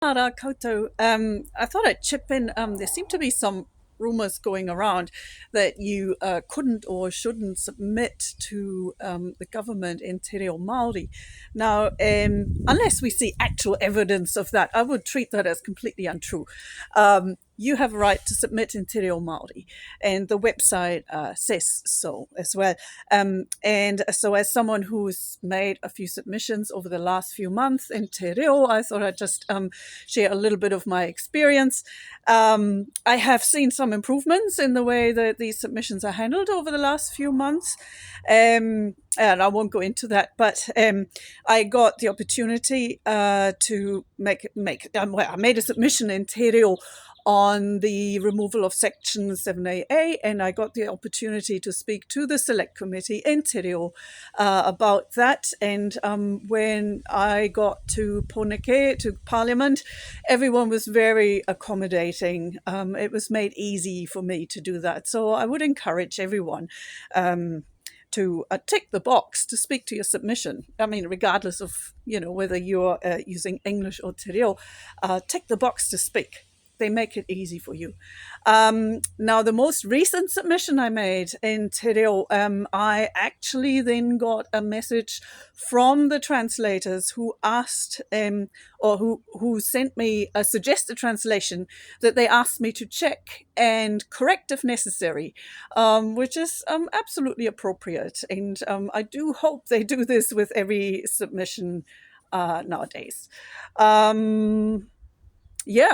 Ara koutou. I thought I'd chip in. There seem to be some rumors going around that you couldn't or shouldn't submit to the government in Te Reo Māori. Now, unless we see actual evidence of that, I would treat that as completely untrue. You have a right to submit in Te Reo Māori, and the website says so as well. And so, as someone who's made a few submissions over the last few months in Te Reo, I thought I'd just share a little bit of my experience. I have seen some improvements in the way that these submissions are handled over the last few months. And I won't go into that, but I got the opportunity to I made a submission in Te Reo on the removal of Section 7AA, and I got the opportunity to speak to the Select Committee in Te Reo about that. And when I got to Poneke, to Parliament, everyone was very accommodating. It was made easy for me to do that. So I would encourage everyone to tick the box to speak to your submission. I mean, regardless of, whether you're using English or Te Reo, tick the box to speak. They make it easy for you. Now, the most recent submission I made in Te Reo, I actually then got a message from the translators who asked, or who sent me a suggested translation that they asked me to check and correct if necessary, which is absolutely appropriate. And I do hope they do this with every submission nowadays. If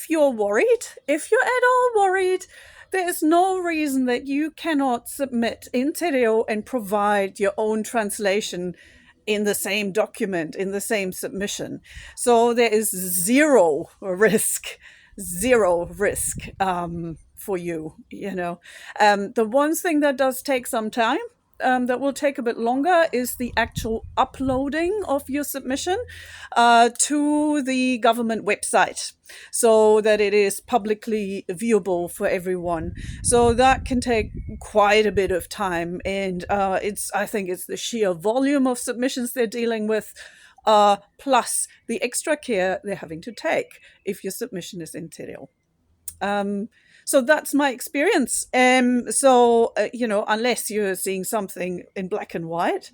you're worried, if you're at all worried, there is no reason that you cannot submit in Te Reo and provide your own translation in the same document, in the same submission. So there is zero risk for you. The one thing that does take some time, that will take a bit longer, is the actual uploading of your submission to the government website so that it is publicly viewable for everyone. So that can take quite a bit of time. And I think it's the sheer volume of submissions they're dealing with, plus the extra care they're having to take if your submission is in Te Reo. So that's my experience. Unless you're seeing something in black and white,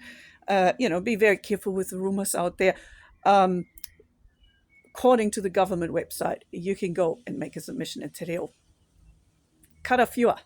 be very careful with the rumors out there. According to the government website, you can go and make a submission in Te Reo. Kara fiua.